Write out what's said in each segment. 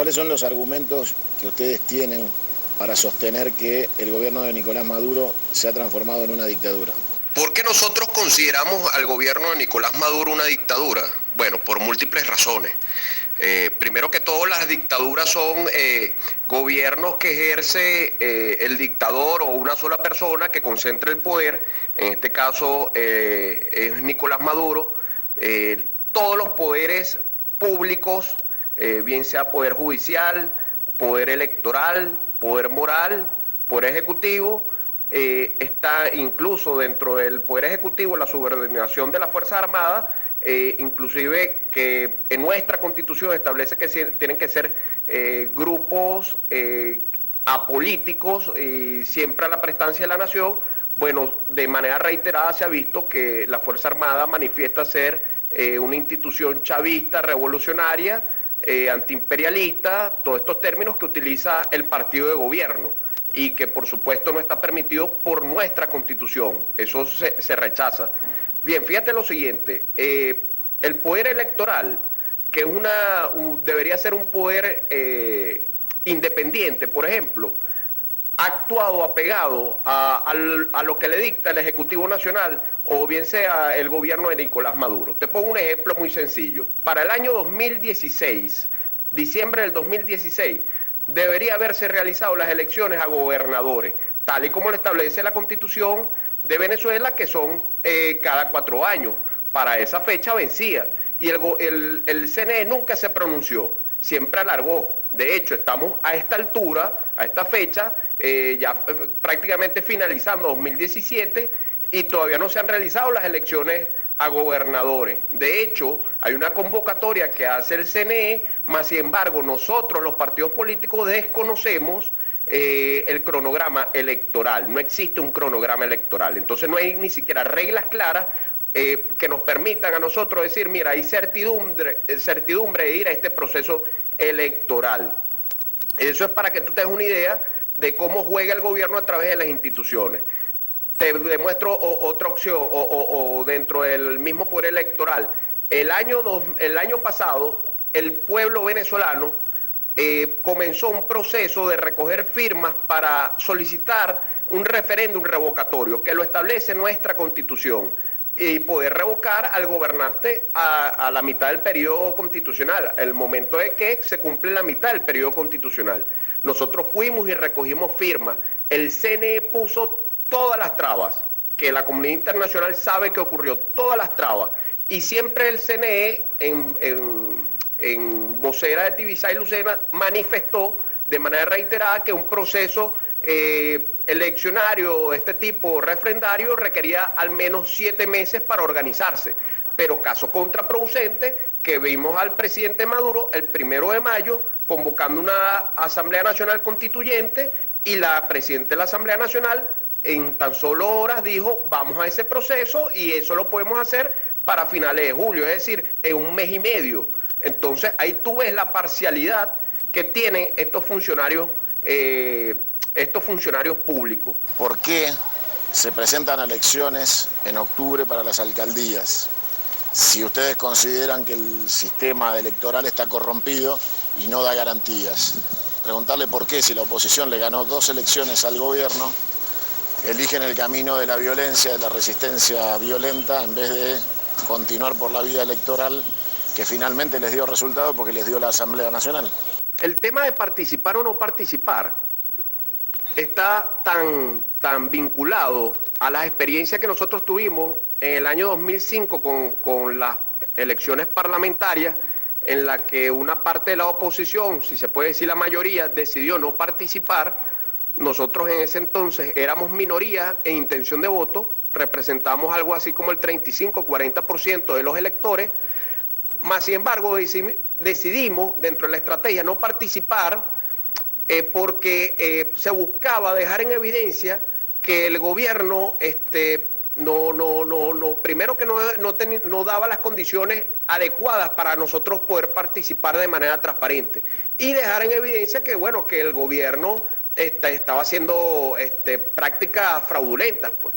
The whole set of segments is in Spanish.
¿Cuáles son los argumentos que ustedes tienen para sostener que el gobierno de Nicolás Maduro se ha transformado en una dictadura? ¿Por qué nosotros consideramos al gobierno de Nicolás Maduro una dictadura? Bueno, por múltiples razones. Primero que todo, las dictaduras son gobiernos que ejerce el dictador o una sola persona que concentra el poder. En este caso es Nicolás Maduro. Todos los poderes públicos, bien sea poder judicial, poder electoral, poder moral, poder ejecutivo, está incluso dentro del Poder Ejecutivo la subordinación de las Fuerzas Armadas, inclusive que en nuestra Constitución establece que tienen que ser grupos apolíticos y siempre a la prestancia de la nación. Bueno, de manera reiterada se ha visto que la Fuerza Armada manifiesta ser una institución chavista, revolucionaria, antiimperialista, todos estos términos que utiliza el partido de gobierno y que por supuesto no está permitido por nuestra Constitución. Eso se rechaza. Bien, fíjate lo siguiente, el poder electoral, que es debería ser un poder independiente, por ejemplo, ha actuado apegado a lo que le dicta el Ejecutivo Nacional o bien sea el gobierno de Nicolás Maduro. Te pongo un ejemplo muy sencillo. Para el año 2016, diciembre del 2016, debería haberse realizado las elecciones a gobernadores, tal y como lo establece la Constitución de Venezuela, que son cada 4 años. Para esa fecha vencía. Y el CNE nunca se pronunció, siempre alargó. De hecho, estamos a esta altura, a esta fecha, ya prácticamente finalizando 2017, y todavía no se han realizado las elecciones a gobernadores. De hecho, hay una convocatoria que hace el CNE, mas sin embargo nosotros los partidos políticos desconocemos el cronograma electoral. No existe un cronograma electoral, entonces no hay ni siquiera reglas claras que nos permitan a nosotros decir, mira, hay certidumbre de ir a este proceso electoral. Eso es para que tú te des una idea de cómo juega el gobierno a través de las instituciones. Te demuestro otra opción, o dentro del mismo poder electoral. El año pasado, el pueblo venezolano comenzó un proceso de recoger firmas para solicitar un referéndum revocatorio, que lo establece nuestra Constitución, y poder revocar al gobernante a la mitad del periodo constitucional, el momento de que se cumple la mitad del periodo constitucional. Nosotros fuimos y recogimos firmas. El CNE puso todas las trabas, que la comunidad internacional sabe que ocurrió, todas las trabas. Y siempre el CNE, en vocera de Tibisay Lucena, manifestó de manera reiterada que un proceso eleccionario de este tipo, refrendario, requería al menos 7 meses para organizarse. Pero caso contraproducente, que vimos al presidente Maduro el 1 de mayo convocando una Asamblea Nacional Constituyente, y la presidenta de la Asamblea Nacional en tan solo horas dijo, vamos a ese proceso y eso lo podemos hacer para finales de julio, es decir, en 1 mes y medio. Entonces ahí tú ves la parcialidad que tienen estos funcionarios públicos. ¿Por qué se presentan elecciones en octubre para las alcaldías? Si ustedes consideran que el sistema electoral está corrompido y no da garantías. Preguntarle por qué, si la oposición le ganó 2 elecciones al gobierno, eligen el camino de la violencia, de la resistencia violenta, en vez de continuar por la vía electoral que finalmente les dio resultado porque les dio la Asamblea Nacional. El tema de participar o no participar está tan vinculado a las experiencias que nosotros tuvimos en el año 2005 con las elecciones parlamentarias, en la que una parte de la oposición, si se puede decir la mayoría, decidió no participar. Nosotros en ese entonces éramos minoría en intención de voto, representamos algo así como el 35-40% de los electores, mas sin embargo decidimos dentro de la estrategia no participar porque se buscaba dejar en evidencia que el gobierno primero que no daba las condiciones adecuadas para nosotros poder participar de manera transparente, y dejar en evidencia que bueno, que el gobierno estaba haciendo prácticas fraudulentas, pues.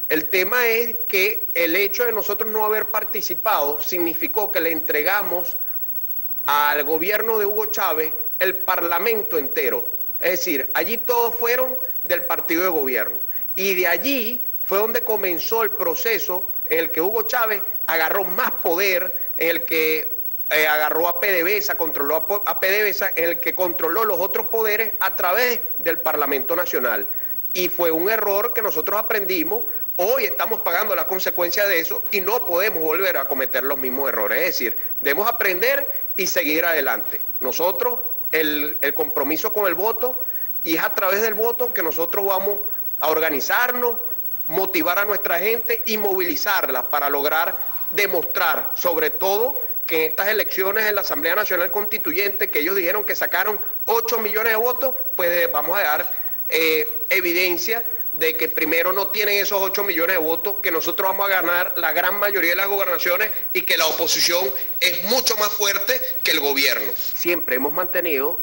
El tema es que el hecho de nosotros no haber participado significó que le entregamos al gobierno de Hugo Chávez el parlamento entero. Es decir, allí todos fueron del partido de gobierno. Y de allí fue donde comenzó el proceso en el que Hugo Chávez agarró más poder, en el que agarró a PDVSA, controló a PDVSA, en el que controló los otros poderes a través del Parlamento Nacional. Y fue un error que nosotros aprendimos. Hoy estamos pagando las consecuencias de eso y no podemos volver a cometer los mismos errores. Es decir, debemos aprender y seguir adelante. Nosotros, el compromiso con el voto, y es a través del voto que nosotros vamos a organizarnos, motivar a nuestra gente y movilizarla para lograr demostrar, sobre todo, que en estas elecciones en la Asamblea Nacional Constituyente, que ellos dijeron que sacaron 8 millones de votos, pues vamos a dar evidencia de que primero no tienen esos 8 millones de votos, que nosotros vamos a ganar la gran mayoría de las gobernaciones y que la oposición es mucho más fuerte que el gobierno. Siempre hemos mantenido,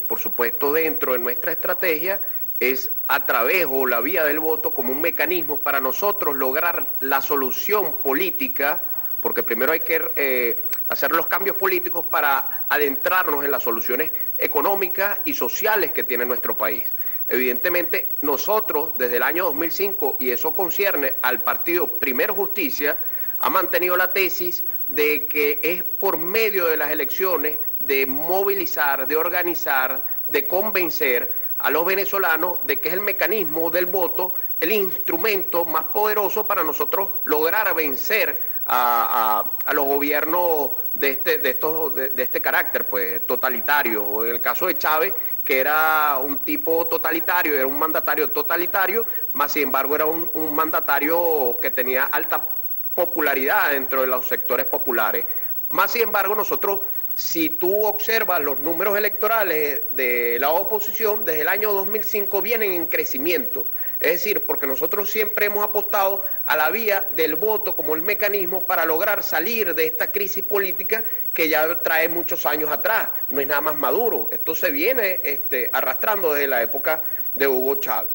por supuesto, dentro de nuestra estrategia, es a través o la vía del voto como un mecanismo para nosotros lograr la solución política, porque primero hay que hacer los cambios políticos para adentrarnos en las soluciones económicas y sociales que tiene nuestro país. Evidentemente, nosotros desde el año 2005, y eso concierne al partido Primero Justicia, ha mantenido la tesis de que es por medio de las elecciones de movilizar, de organizar, de convencer a los venezolanos de que es el mecanismo del voto el instrumento más poderoso para nosotros lograr vencer a los gobiernos de este carácter, pues totalitario. En el caso de Chávez, que era un tipo totalitario, era un mandatario totalitario, más sin embargo era un mandatario que tenía alta popularidad dentro de los sectores populares. Más sin embargo, nosotros, si tú observas los números electorales de la oposición, desde el año 2005 vienen en crecimiento. Es decir, porque nosotros siempre hemos apostado a la vía del voto como el mecanismo para lograr salir de esta crisis política que ya trae muchos años atrás. No es nada más Maduro. Esto se viene arrastrando desde la época de Hugo Chávez.